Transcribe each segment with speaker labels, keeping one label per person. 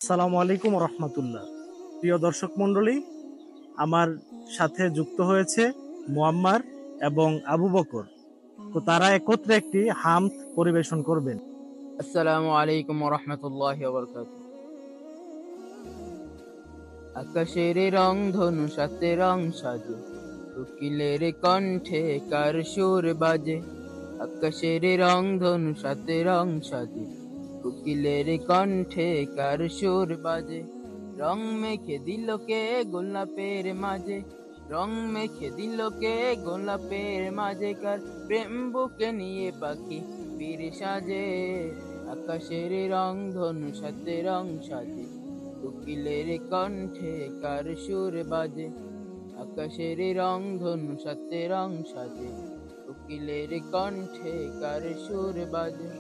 Speaker 1: আসসালামু আলাইকুম রহমতুল্লাহ। প্রিয় দর্শক মণ্ডলী, আমার সাথে যুক্ত হয়েছে মুয়াম্মার এবং আবু বকর। তো তারা একত্রে একটি হামদ পরিবেশন করবেন।
Speaker 2: আসসালামু আলাইকুম ওয়া রাহমাতুল্লাহি ওয়া বারাকাতুহু। আকাশের রং ধনু সাথে রং সাজে, কোকিলের কণ্ঠে কার সুর বাজে। আকাশের রং ধনু সাথে রং সাজে, কোকিলের কণ্ঠে কার সুর বাজে। রং মেখে দিল কে গোলাপের মাঝে, রং মেখে দিল কে গোলাপের মাঝে, কার প্রেম বুকে নিয়ে পাখি বীর সাজে। আকাশের রং ধনু সাথে রং সাজে, কোকিলের কণ্ঠে কার সুর বাজে। আকাশের রং ধনু সাথে রং সাজে, কোকিলের কণ্ঠে কার সুর বাজে।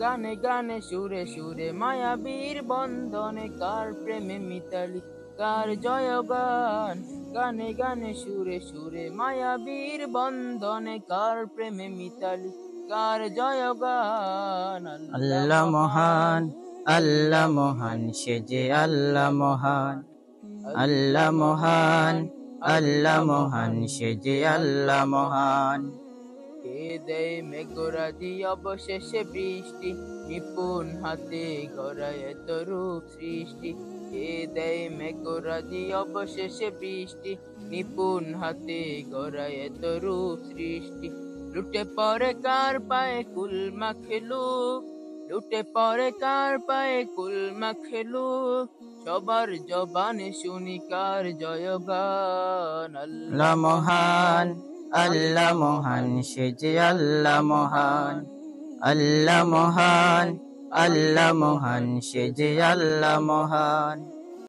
Speaker 2: গানে গানে সুরে সুরে মায়াবীর বন্ধনে, কার প্রেমে মিতালি কার জয়গান। গানে গানে সুরে সুরে মায়াবীর বন্ধনে, কার প্রেমে মিতালি কার জয়গান।
Speaker 3: আল্লাহ মহান, আল্লাহ মহান, সে যে আল্লাহ মহান। আল্লাহ মহান, আল্লাহ মহান, সে যে আল্লাহ মহান।
Speaker 2: কে দেয় মেঘরাজি অবশেষে বৃষ্টি, নিপুণ হাতে গড়ায় এত রূপ সৃষ্টি। কে দেয় মেঘরাজি অবশেষে বৃষ্টি, নিপুণ হাতে গড়ায় এত রূপ সৃষ্টি। লুটে পড়ে কার পায়ে কুল মাখলুক, লুটে পড়ে কার পায়ে কুল মাখলুক। সবার জবানে শুনি কার জয়গান।
Speaker 3: আল্লাহ মহান, আল্লাহ মহান, সে যে আল্লাহ মহান। আল্লাহ মহান, আল্লাহ মহান, সে যে আল্লাহ মহান।